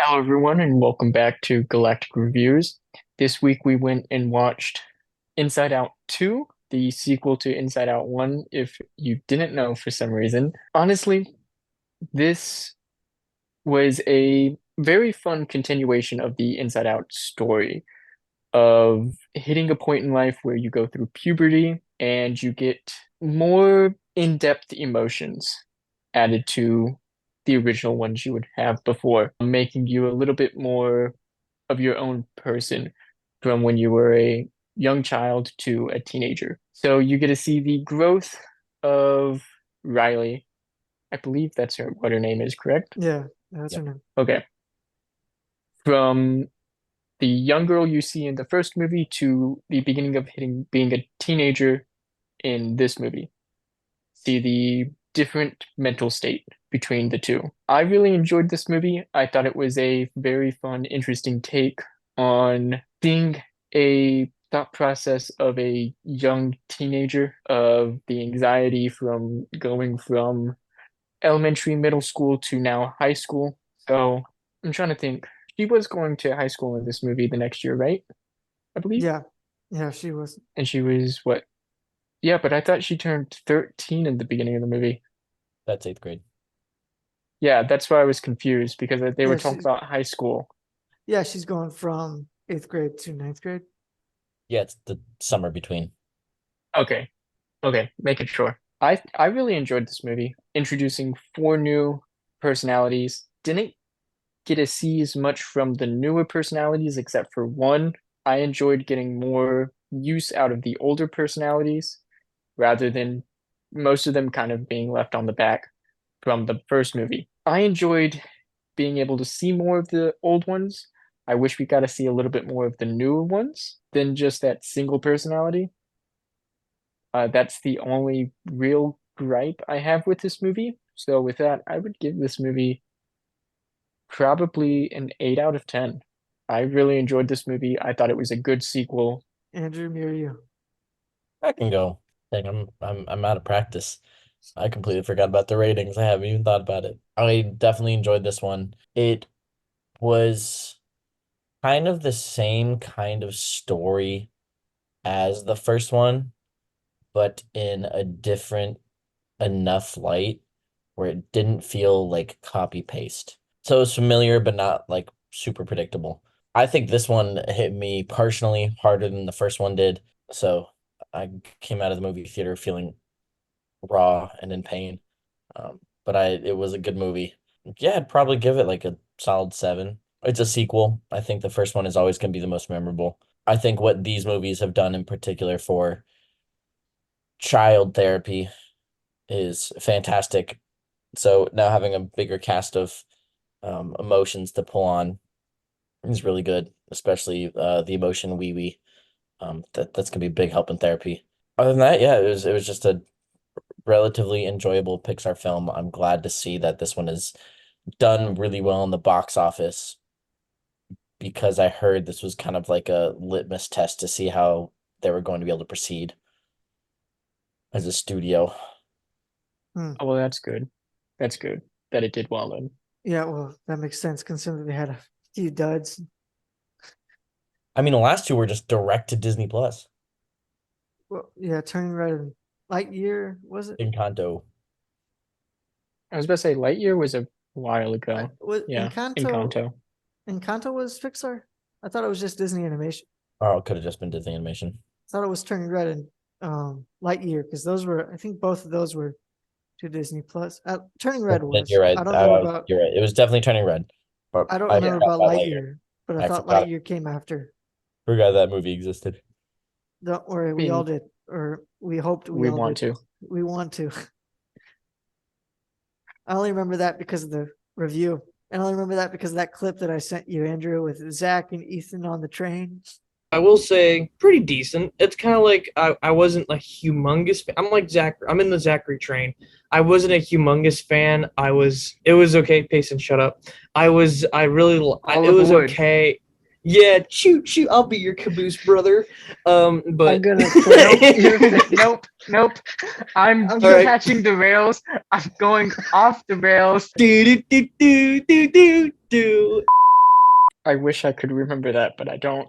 Hello, everyone, and welcome back to Galactic Reviews. This week we went and watched Inside Out 2, the sequel to Inside Out 1, if you didn't know for some reason. Honestly, this was a very fun continuation of the Inside Out story of hitting a point in life where you go through puberty and you get more in-depth emotions added to the original ones you would have before, making you a little bit more of your own person from when you were a young child to a teenager. So you get to see the growth of Riley. I believe that's what her name is, correct? Yeah, that's Yeah. her name. Okay. From the young girl you see in the first movie to the beginning of being a teenager in this movie. See the different mental state between the two. I really enjoyed this movie. I thought it was a very fun, interesting take on seeing a thought process of a young teenager, of the anxiety from going from elementary, middle school to now high school. So I'm trying to think. She was going to high school in this movie the next year, right? I believe. Yeah, yeah, she was. And she was what? Yeah, but I thought she turned 13 in the beginning of the movie. That's eighth grade. Yeah, that's why I was confused because they were Yeah, talking she's about high school. yeah, she's going from eighth grade to ninth grade. Yeah, it's the summer between. Okay, okay, making sure. I really enjoyed this movie, introducing four new personalities. Didn't get to see as much from the newer personalities except for one. I enjoyed getting more use out of the older personalities rather than most of them kind of being left on the back from the first movie. I enjoyed being able to see more of the old ones. I wish we got to see a little bit more of the newer ones than just that single personality. That's the only real gripe I have with this movie. So with that, I would give this movie probably an 8 out of 10. I really enjoyed this movie. I thought it was a good sequel. Andrew, me or you? I can go. Dang, I'm out of practice. I completely forgot about the ratings. I haven't even thought about it. I definitely enjoyed this one. It was kind of the same kind of story as the first one, but in a different enough light where it didn't feel like copy paste. So it was familiar, but not like super predictable. I think this one hit me personally harder than the first one did. So I came out of the movie theater feeling raw and in pain. But it was a good movie. Yeah, I'd probably give it like a solid 7. It's a sequel. I think the first one is always going to be the most memorable. I think what these movies have done in particular for child therapy is fantastic. So now having a bigger cast of emotions to pull on is really good, especially the emotion wee wee. That's gonna be a big help in therapy. Other than that, yeah, it was just a relatively enjoyable Pixar film. I'm glad to see that this one is done really well in the box office because I heard this was kind of like a litmus test to see how they were going to be able to proceed as a studio. Hmm. Oh, well, that's good. That's good that it did well then. Yeah, well, that makes sense considering they had a few duds. I mean, the last two were just direct to Disney Plus. Well, yeah, Turning Red and Lightyear was it? Encanto. I was about to say Lightyear was a while ago. Was Yeah, Encanto? Encanto. Encanto was Pixar. I thought it was just Disney Animation. Oh, it could have just been Disney Animation. I thought it was Turning Red and Lightyear because those were. I think both of those were to Disney Plus. Turning Red Then was. you're right. I don't know about. You're right. It was definitely turning red. But I don't I remember forgot about about Lightyear. Lightyear, but I I thought forgot Lightyear came after. forgot that movie existed. Don't worry, I we all mean, did, or we hoped we we all want did. to. We want to. I only remember that because of the review. And I only remember that because of that clip that I sent you, Andrew, with Zach and Ethan on the train. I will say pretty decent. It's kind of like I wasn't a humongous fan. I'm like Zach. I'm in the Zachary train. I wasn't a humongous fan. It was okay. Pace and shut up. I really All it was aboard. okay. Yeah, shoot, shoot. I'll be your caboose brother. I'm But gonna nope, nope, nope. I'm all right. detaching the rails. I'm going off the rails. Do do do do do do do. I wish I could remember that, but I don't.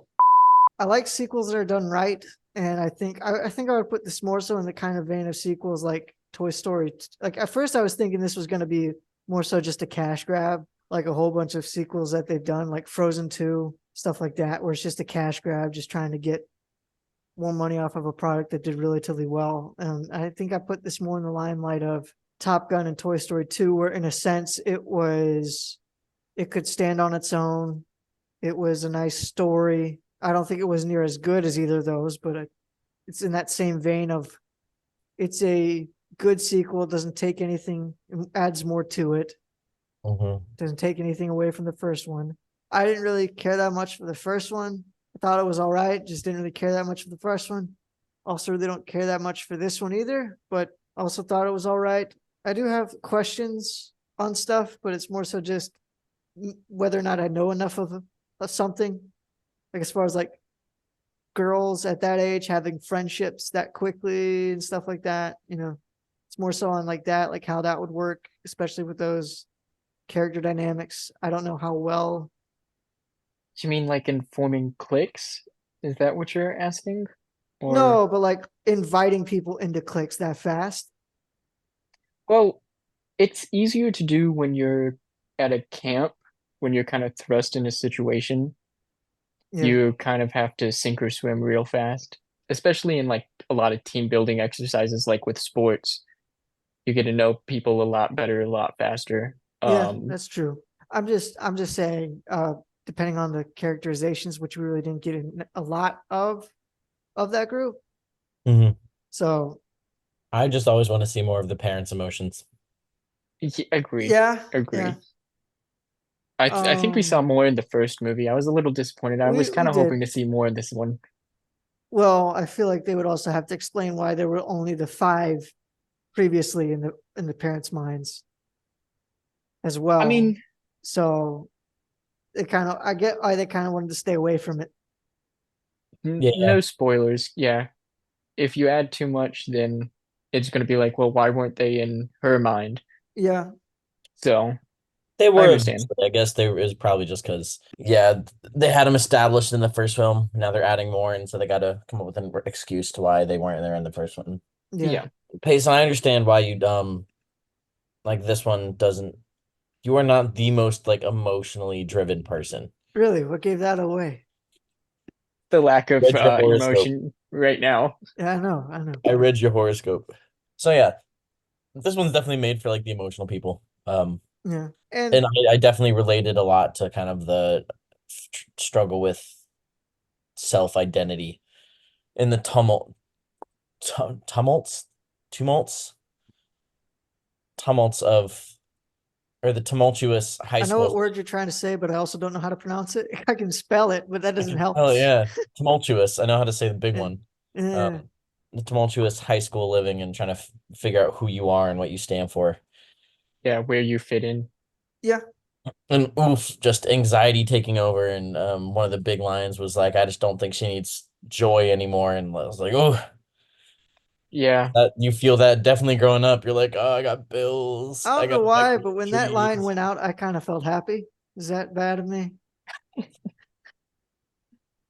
I like sequels that are done right, and I think I would put this more so in the kind of vein of sequels like Toy Story. Like at first, I was thinking this was going to be more so just a cash grab, like a whole bunch of sequels that they've done, like Frozen 2, stuff like that, where it's just a cash grab, just trying to get more money off of a product that did relatively well. And I think I put this more in the limelight of Top Gun and Toy Story 2, where in a sense it could stand on its own. It was a nice story. I don't think it was near as good as either of those, but it's in that same vein of it's a good sequel. It doesn't take anything, adds more to it. Doesn't take anything away from the first one. I didn't really care that much for the first one. I thought it was all right. Just didn't really care that much for the first one. Also, really don't care that much for this one either, but also thought it was all right. I do have questions on stuff, but it's more so just whether or not I know enough of something. Like as far as like girls at that age having friendships that quickly and stuff like that, it's more so on like that, like how that would work, especially with those character dynamics. I don't know how well. You mean like in forming cliques? Is that what you're asking? Or No, but like inviting people into cliques that fast. well, it's easier to do when you're at a camp, when you're kind of thrust in a situation. Yeah. You kind of have to sink or swim real fast, especially in like a lot of team building exercises, like with sports. You get to know people a lot better, a lot faster. Yeah, that's true. I'm just saying, depending on the characterizations, which we really didn't get a lot of that group. Mhm. So I just always want to see more of the parents' emotions. Agree. yeah, Agree. yeah. I think we saw more in the first movie. I was a little disappointed. I was We kind of hoping did. to see more in this one. Well, I feel like they would also have to explain why there were only the 5 previously in the parents' minds as well. I mean, so I get why they kind of wanted to stay away from it. Yeah. no spoilers. Yeah. If you add too much, then it's going to be like, well, why weren't they in her mind? Yeah, So They I were understand. eventually. I guess they were, it was probably just because, yeah, they had them established in the first film. Now they're adding more, and so they got to come up with an excuse to why they weren't there in the first one. yeah. Yeah. Payson, I understand why you like this one doesn't. You are not the most like emotionally driven person. Really, what gave that away? The lack of Read your horoscope. emotion right now. Yeah, I know. I read your horoscope. So yeah, this one's definitely made for like the emotional people. Yeah, And I definitely related a lot to kind of the struggle with self-identity in the tumults, tumults, tumults of, or the tumultuous high I know what school. word you're trying to say, but I also don't know how to pronounce it. I can spell it, but that doesn't help. Oh yeah, tumultuous. I know how to say the big Yeah. one. Yeah. The tumultuous high school living and trying to figure out who you are and what you stand for. Yeah, where you fit in. Yeah. And oof, just anxiety taking over. And one of the big lines was like, I just don't think she needs joy anymore. And I was like, oh, Yeah. that you feel that definitely growing up. You're like, oh, I got bills. I I don't know got why, but when that line dreams. went out, I kind of felt happy. Is that bad of me?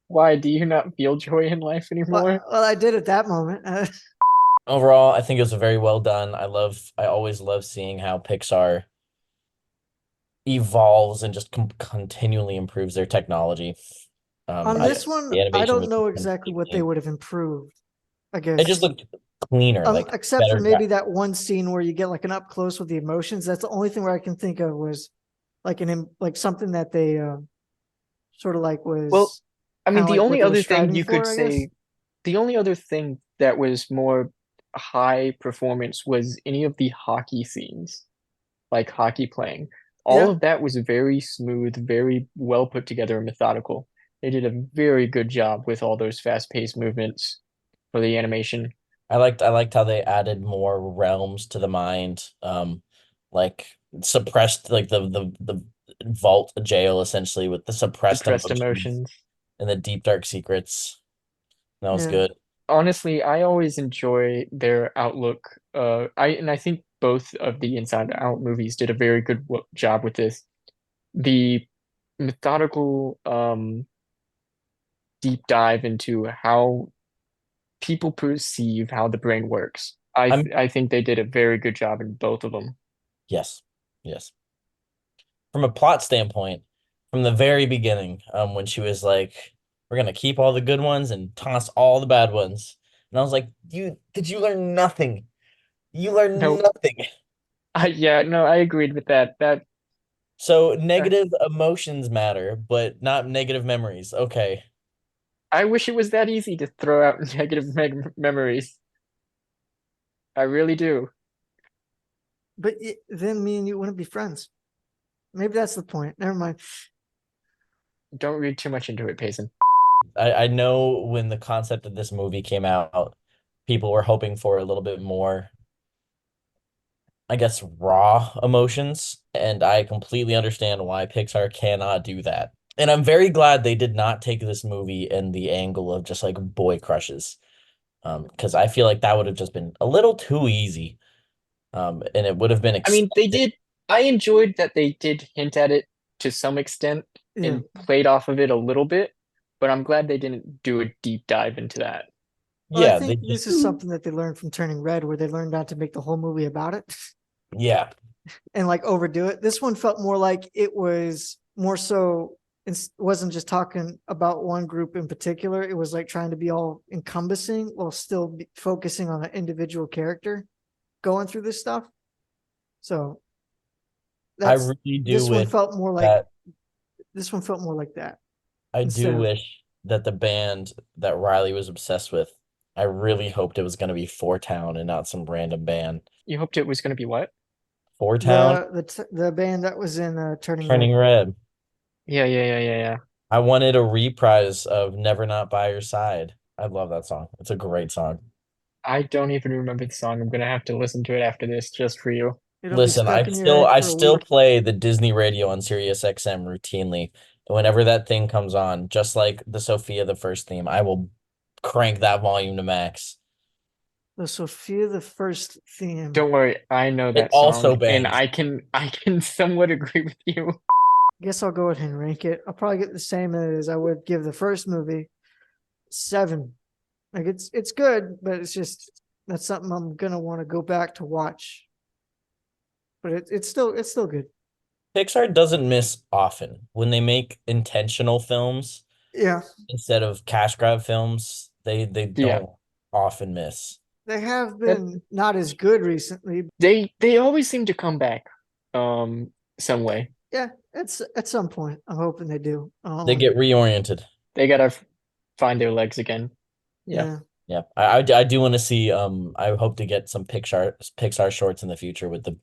Why do you not feel joy in life anymore? Well, I did at that moment. Overall, I think it was very well done. I always love seeing how Pixar evolves and just continually improves their technology. On this Yes. one, The I animation don't was know exactly what they completely- would have improved. I It just guess, looked cleaner, like except for better. maybe that one scene where you get like an up close with the emotions. That's the only thing where I can think of was like like something that they sort of like Well, was I mean, kind of the like what only they were other thing striving you could for, I guess. say, the only other thing that was more high performance was any of the hockey scenes, like hockey playing. All Yeah. of that was very smooth, very well put together and methodical. They did a very good job with all those fast-paced movements for the animation. I liked how they added more realms to the mind. Like suppressed like the vault jail essentially with the suppressed Suppressed emotions emotions. and the deep dark secrets. That was Yeah. good. Honestly, I always enjoy their outlook. I think both of the Inside Out movies did a very good job with this. The methodical deep dive into how people perceive how the brain works. I'm I think they did a very good job in both of them. yes, yes. From a plot standpoint, from the very beginning, when she was like, "We're gonna keep all the good ones and toss all the bad ones," and I was like, "You learn nothing? You learn Nope. nothing." Yeah, no, I agreed with that. So Uh, negative emotions matter, but not negative memories. Okay. I wish it was that easy to throw out negative memories. I really do. But then me and you wouldn't be friends. Maybe that's the point. Never mind. Don't read too much into it, Payson. I know when the concept of this movie came out, people were hoping for a little bit more, I guess, raw emotions, and I completely understand why Pixar cannot do that. And I'm very glad they did not take this movie in the angle of just like boy crushes. Because I feel like that would have just been a little too easy. And it would have been I mean, they expected. did. I enjoyed that they did hint at it to some extent Yeah. and played off of it a little bit, but I'm glad they didn't do a deep dive into that. Well, I Yeah, they think just this is something that they learned from Turning Red, where they learned not to make the whole movie about it yeah. and like overdo it. This one felt more like it was more so. It wasn't just talking about one group in particular. It was like trying to be all encompassing while still focusing on an individual character going through this stuff. So I that's really do this one wish felt more like that this one felt more like that I instead do of wish that the band that Riley was obsessed with, I really hoped it was going to be Four Town and not some random band. You hoped it was going to be what? Four Town, the band that was in Turning Red. Turning Red. Yeah. I wanted a reprise of Never Not By Your Side. I love that song. It's a great song. I don't even remember the song. I'm gonna have to listen to it after this just for you. It'll be Listen, stuck in your head I for a still week. play the Disney radio on Sirius XM routinely. Whenever that thing comes on, just like the Sophia the First theme, I will crank that volume to max. The Sophia the First theme. Don't worry, I know It that also song, and bangs. I can somewhat agree with you. I guess I'll go ahead and rank it. I'll probably get the same as I would give the first movie, 7. Like it's good, but it's just that's something I'm gonna want to go back to watch. But it's still good. Pixar doesn't miss often when they make intentional films Yeah, instead of cash grab films. They Yeah, don't often miss. they have that been not as good recently. they always seem to come back, some way. Yeah, it's at some point. I'm hoping they do. They get reoriented. They gotta find their legs again. Yeah, Yeah, Yeah, I do want to see. I hope to get some Pixar shorts in the future with the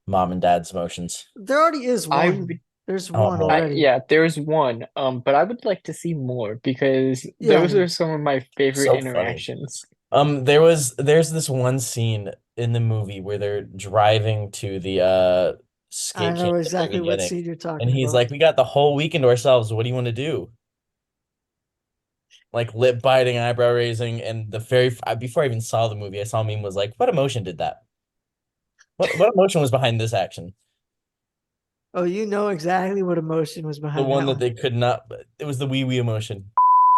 mom and dad's emotions. there already is I one. would. There's one Oh, already. Yeah, there's one. But I would like to see more because Yeah, those are some of my favorite so funny. interactions. There's this one scene in the movie where they're driving to the I skate know camp at the very exactly what beginning, scene you're and talking he's about. like, "We got the whole weekend to ourselves. What do you want to do?" Like lip biting, eyebrow raising, and before I even saw the movie, I saw a meme was like, "What emotion did that? What emotion was behind this action?" Oh, you know exactly what emotion was The behind one that that one. they could not, it was the wee wee emotion.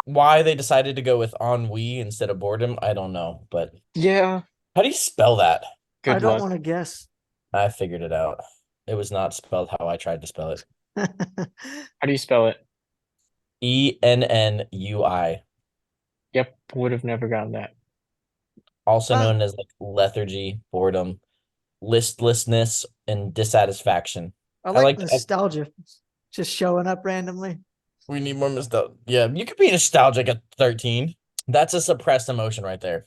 Why they decided to go with ennui instead of boredom, I don't know. But Yeah, how do you spell that? I good don't luck. want to guess. I figured it out. It was not spelled how I tried to spell it. How do you spell it? Ennui, Yep, would have never gotten that. also Ah, known as like lethargy, boredom, listlessness, and dissatisfaction. I I like like nostalgia, just showing up randomly. we need more nostalgia. Yeah, you could be nostalgic at 13. That's a suppressed emotion right there.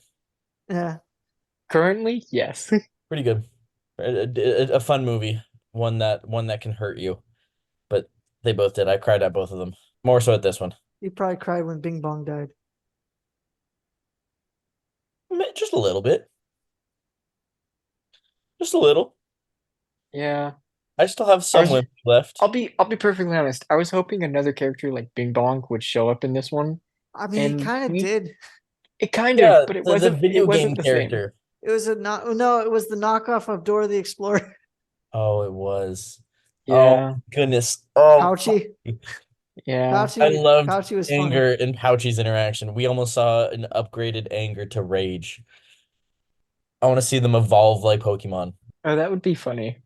Yeah, Currently, yes. Pretty good. A fun movie. One that can hurt you. But they both did. I cried at both of them. More so at this one. you probably cried when Bing Bong died. Just a little bit. Just a little. Yeah. I still have I some was limp left. I'll be perfectly honest. I was hoping another character like Bing Bong would show up in this one, I mean, he and kind of did. it kind of, Yeah, but the it video game wasn't the same. It was a not. No, it was the knockoff of Dora the Explorer. Oh, it was. Yeah, Oh goodness. Oh, Pouchy, yeah. I Pouchy, loved Pouchy was funny. Anger and Pouchy's interaction. We almost saw an upgraded Anger to Rage. I want to see them evolve like Pokemon. Oh, that would be funny.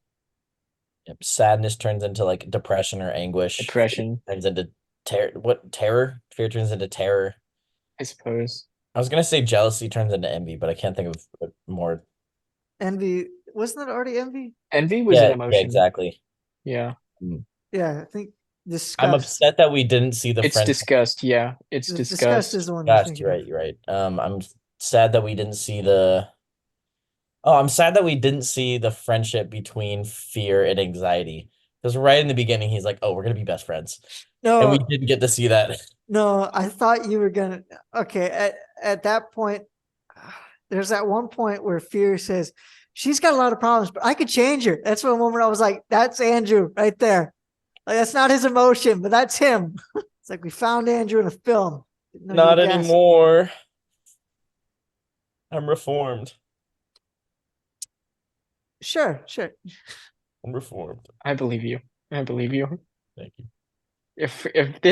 Yep. Sadness turns into like depression or anguish. Fear Depression, turns into terror. What terror? Fear turns into terror. I suppose. I was gonna say jealousy turns into envy, but I can't think of more. Envy, wasn't that already envy? Envy was an Yeah, emotion. exactly. Yeah. Yeah, I think I'm disgust. upset that we didn't see the It's friend. disgust. Yeah, it's Disgust disgust. is the one you're Gosh, thinking you're of. right. You're right. I'm sad that we didn't see the. Oh, I'm sad that we didn't see the friendship between Fear and Anxiety. Because right in the beginning, he's like, "Oh, we're gonna be best friends," and we No, didn't get to see that. no, I thought you were gonna. Okay, at that point, there's that one point where Fear says, "She's got a lot of problems, but I could change her." That's one moment I was like, "That's Andrew right there." Like that's not his emotion, but that's him. It's like we found Andrew in a film. Didn't know you Not would guess. anymore. I'm reformed. Sure, sure. I'm reformed. I believe you. I believe you. Thank you. If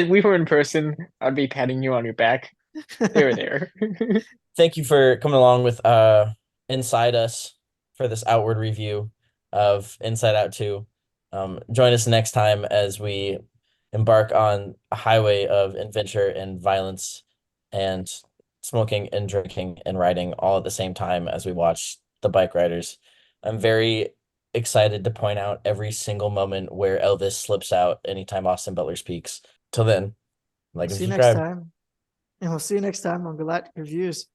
we were in person, I'd be patting you on your back. They were there. Thank you for coming along with Inside Us for this outward review of Inside Out 2. Join us next time as we embark on a highway of adventure and violence and smoking and drinking and riding all at the same time as we watch the bike riders. I'm very excited to point out every single moment where Elvis slips out anytime Austin Butler speaks. Till then, like and See you next subscribe. time. And we'll see you next time on Galactic Reviews.